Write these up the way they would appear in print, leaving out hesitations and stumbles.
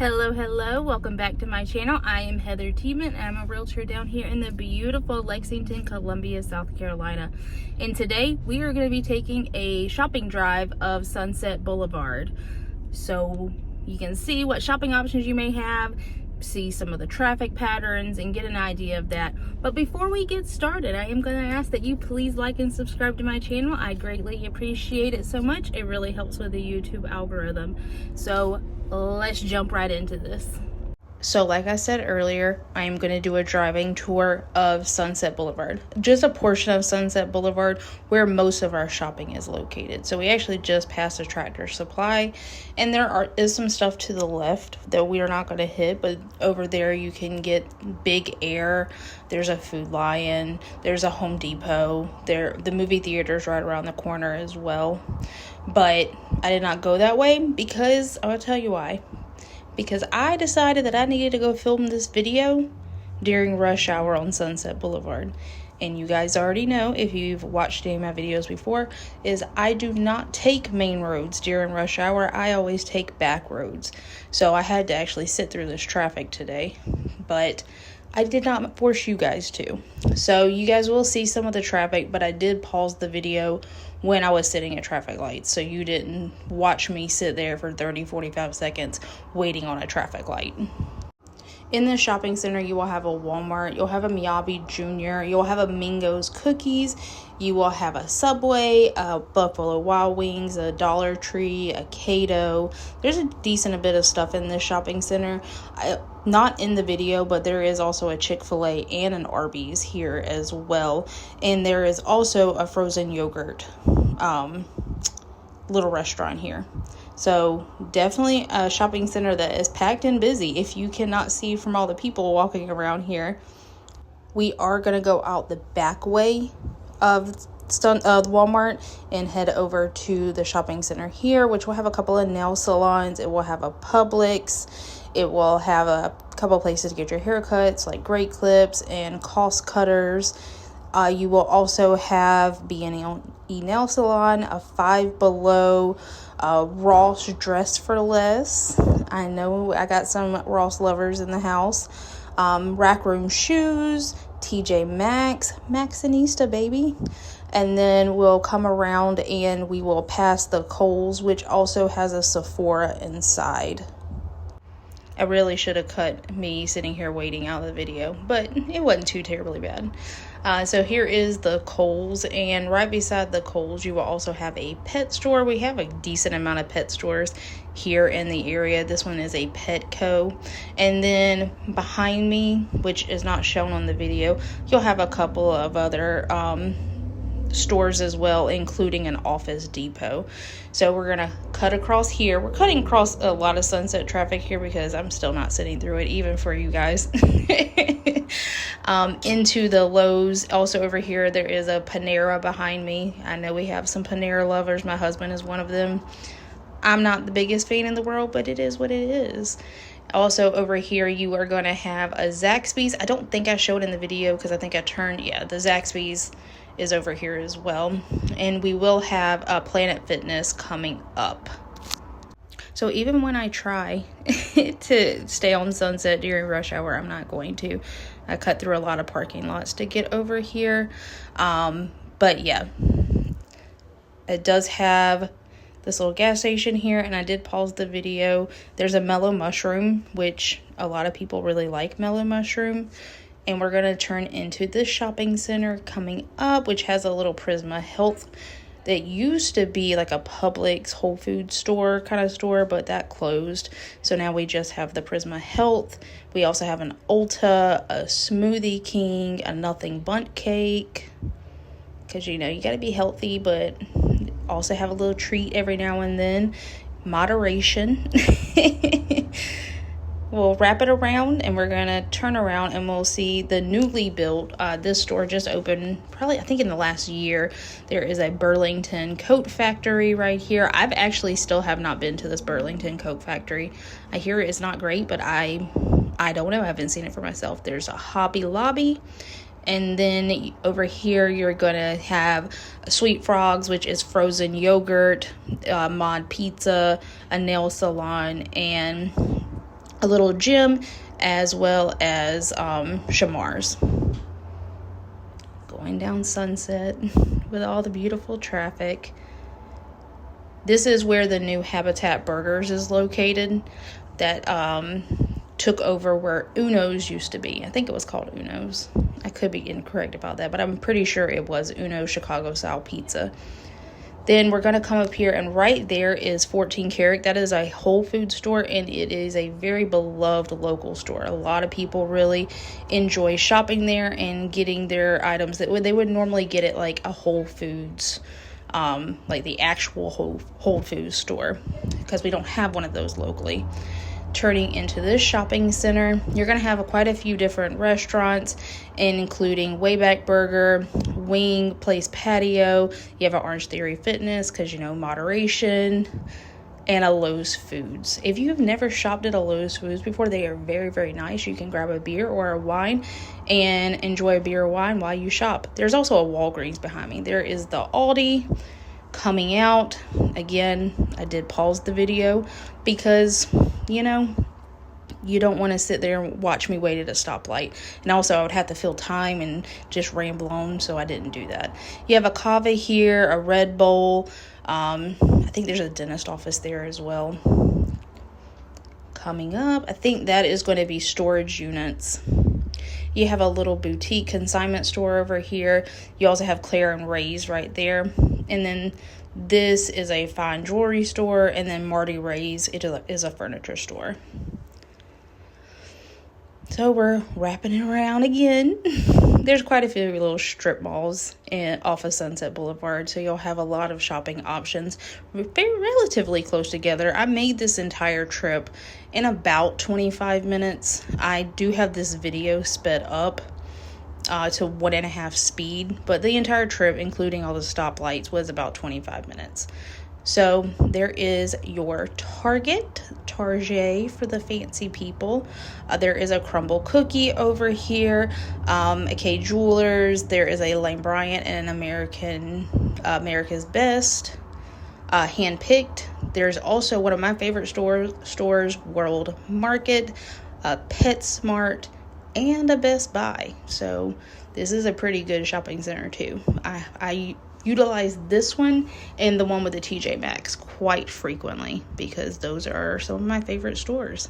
Hello, welcome back to my channel. I am Heather Tiemann, and I'm a realtor down here in the beautiful Lexington, Columbia, South Carolina. And today we are going to be taking a shopping drive of Sunset Boulevard. So you can see what shopping options you may have, see some of the traffic patterns, and get an idea of that. But before we get started, I am going to ask that you please like and subscribe to my channel. I greatly appreciate it so much. It really helps with the YouTube algorithm. So let's jump right into this. So like I said earlier, I am going to do a driving tour of Sunset Boulevard, just a portion of Sunset Boulevard where most of our shopping is located. So we actually just passed a Tractor Supply, and there is some stuff to the left that we are not going to hit, but over there you can get Big Air, there's a Food Lion, there's a Home Depot, the movie theater's right around the corner as well. But I did not go that way because I'll tell you why. Because I decided that I needed to go film this video during rush hour on Sunset Boulevard. And you guys already know, if you've watched any of my videos before, is I do not take main roads during rush hour. I always take back roads. So I had to actually sit through this traffic today. But I did not force you guys to. So you guys will see some of the traffic, but I did pause the video when I was sitting at traffic lights. So you didn't watch me sit there for 30-45 seconds waiting on a traffic light. In the shopping center, you will have a Walmart, you'll have a Miyabi Jr., you'll have a Mingo's Cookies, you will have a Subway, a Buffalo Wild Wings, a Dollar Tree, a Cato. There's a decent bit of stuff in this shopping center. Not in the video, but there is also a Chick-fil-A and an Arby's here as well. And there is also a frozen yogurt little restaurant here. So definitely a shopping center that is packed and busy. If you cannot see from all the people walking around here, we are going to go out the back way of Walmart and head over to the shopping center here, which will have a couple of nail salons. It will have a Publix. It will have a couple places to get your haircuts, like Great Clips and Cost Cutters. You will also have B&E Nail Salon, a Five Below, Ross Dress for Less. I know I got some Ross lovers in the house. Rack Room Shoes, TJ Maxx, Maxxinista, baby. And then we'll come around and we will pass the Kohl's, which also has a Sephora inside. I really should have cut me sitting here waiting out of the video, but it wasn't too terribly bad. So here is the Kohl's, and right beside the Kohl's, you will also have a pet store. We have a decent amount of pet stores here in the area. This one is a Petco. And then behind me, which is not shown on the video, you'll have a couple of other stores as well, including an Office Depot. So we're gonna cut across here. We're cutting across a lot of Sunset traffic here because I'm still not sitting through it, even for you guys. Into the Lowe's. Also over here there is a Panera behind me. I know we have some Panera lovers. My husband is one of them. I'm not the biggest fan in the world, but it is what it is. Also over here you are going to have a Zaxby's. I don't think I showed in the video because I think I turned, the Zaxby's is over here as well. And we will have a Planet Fitness coming up. So even when I try to stay on Sunset during rush hour, I'm not going to. I cut through a lot of parking lots to get over here. But yeah, it does have this little gas station here, and I did pause the video. There's a Mellow Mushroom, which a lot of people really like Mellow Mushroom. And we're going to turn into this shopping center coming up, which has a little Prisma Health that used to be like a Publix Whole Foods store kind of store, but that closed. So now we just have the Prisma Health. We also have an Ulta, a Smoothie King, a Nothing Bundt Cake. Because, you got to be healthy, but also have a little treat every now and then. Moderation. We'll wrap it around and we're going to turn around and we'll see the newly built, this store just opened probably, I think in the last year. There is a Burlington coat factory right here. I've actually still have not been to this Burlington coat factory. I hear it's not great, but I don't know. I haven't seen it for myself. There's a Hobby Lobby. And then over here, you're going to have Sweet Frogs, which is frozen yogurt, Mod Pizza, a nail salon, and a little gym, as well as Shamar's. Going down Sunset with all the beautiful traffic. This is where the new Habitat Burgers is located, that took over where Uno's used to be. I think it was called Uno's. I could be incorrect about that, but I'm pretty sure it was Uno's Chicago style pizza. Then we're going to come up here, and right there is 14 Karat. That is a Whole Food store, and it is a very beloved local store. A lot of people really enjoy shopping there and getting their items that they would normally get at like a Whole Foods, like the actual Whole Foods store, because we don't have one of those locally. Turning into this shopping center, you're going to have quite a few different restaurants, including Wayback Burger, Wing Place Patio. You have an Orange Theory Fitness, because you know, moderation, and a Lowe's Foods. If you have never shopped at a Lowe's Foods before, they are very, very nice. You can grab a beer or a wine and enjoy a beer or wine while you shop. There's also a Walgreens behind me. There is the Aldi coming out. Again, I did pause the video because, you know, you don't want to sit there and watch me wait at a stoplight. And also I would have to fill time and just ramble on, so I didn't do that. You have a Kava here, a Red Bull. I think there's a dentist office there as well. Coming up, I think that is going to be storage units. You have a little boutique consignment store over here. You also have Claire and Ray's right there. And then this is a fine jewelry store. And then Marty Ray's, it is a furniture store. So we're wrapping it around again. There's quite a few little strip malls off of Sunset Boulevard, so you'll have a lot of shopping options relatively close together. I made this entire trip in about 25 minutes. I do have this video sped up to 1.5 speed, but the entire trip, including all the stoplights, was about 25 minutes. So there is your Target for the fancy people. There is a Crumble Cookie over here, a K Jewelers. There is a Lane Bryant and an America's Best, Handpicked. There's also one of my favorite stores, World Market, PetSmart, and a Best Buy. So this is a pretty good shopping center too. I utilize this one and the one with the TJ Maxx quite frequently because those are some of my favorite stores.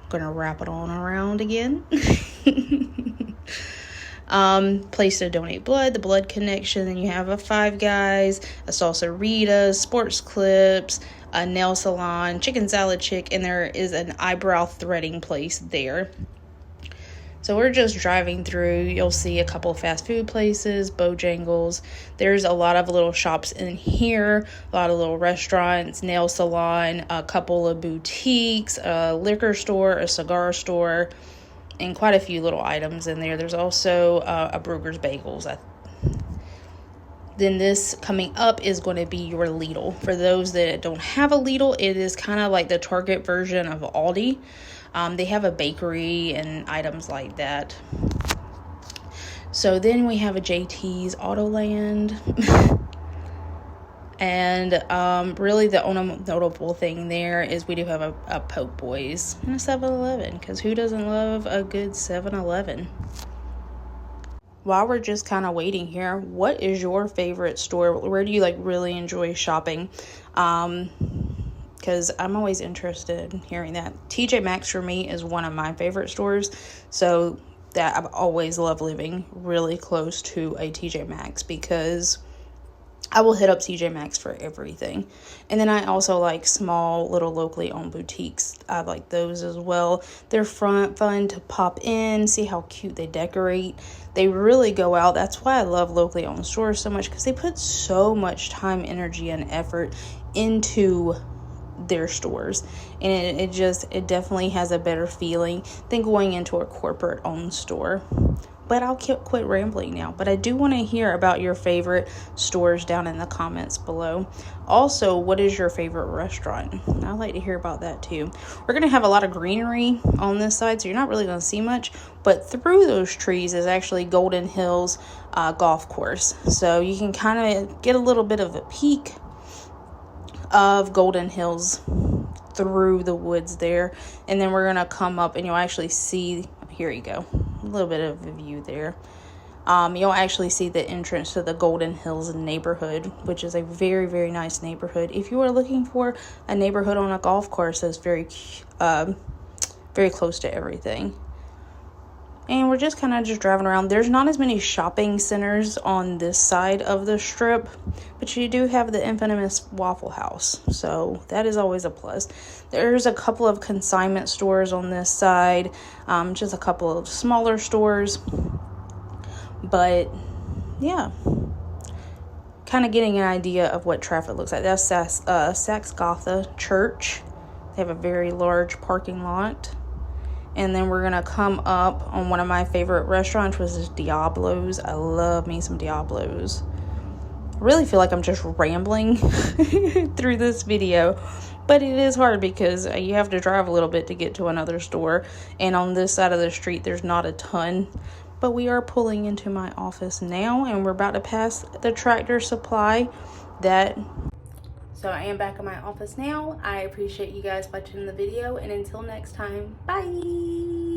Gonna wrap it on around again. Place to donate blood, the Blood Connection. Then you have a Five Guys, a Salsarita, Sports Clips, a nail salon, Chicken Salad Chick, and there is an eyebrow threading place there. So we're just driving through. You'll see a couple of fast food places, Bojangles. There's a lot of little shops in here, a lot of little restaurants, nail salon, a couple of boutiques, a liquor store, a cigar store, and quite a few little items in there. There's also a Brugger's Bagels. Then this coming up is going to be your Lidl. For those that don't have a Lidl, it is kind of like the Target version of Aldi. They have a bakery and items like that. So then we have a JT's Autoland. And really the only notable thing there is we do have a Pope Boys and a 7-Eleven, because who doesn't love a good 7-Eleven? While we're just kind of waiting here, what is your favorite store? Where do you like really enjoy shopping? Because I'm always interested in hearing that. TJ Maxx for me is one of my favorite stores, so that I've always loved living really close to a TJ Maxx because I will hit up TJ Maxx for everything. And then I also like small little locally owned boutiques. I like those as well. They're fun to pop in, see how cute they decorate. They really go out. That's why I love locally owned stores so much, because they put so much time, energy, and effort into their stores, and it definitely has a better feeling than going into a corporate owned store. But I'll quit rambling now. But I do want to hear about your favorite stores down in the comments below. Also, what is your favorite restaurant? I'd like to hear about that too. We're going to have a lot of greenery on this side, so you're not really going to see much. But through those trees is actually Golden Hills Golf Course. So you can kind of get a little bit of a peek of Golden Hills through the woods there. And then we're gonna come up and you'll actually see, here you go, a little bit of a view there. You'll actually see the entrance to the Golden Hills neighborhood, which is a very, very nice neighborhood. If you are looking for a neighborhood on a golf course that's very close to everything. And we're just kind of just driving around. There's not as many shopping centers on this side of the strip, but you do have the infamous Waffle House, so that is always a plus. There's a couple of consignment stores on this side, just a couple of smaller stores. But yeah, kind of getting an idea of what traffic looks like. That's Saxgotha Church. They have a very large parking lot. And then we're going to come up on one of my favorite restaurants, which is Diablo's. I love me some Diablo's. I really feel like I'm just rambling through this video. But it is hard because you have to drive a little bit to get to another store. And on this side of the street, there's not a ton. But we are pulling into my office now, and we're about to pass the Tractor Supply. So I am back in my office now. I appreciate you guys watching the video, and until next time, bye!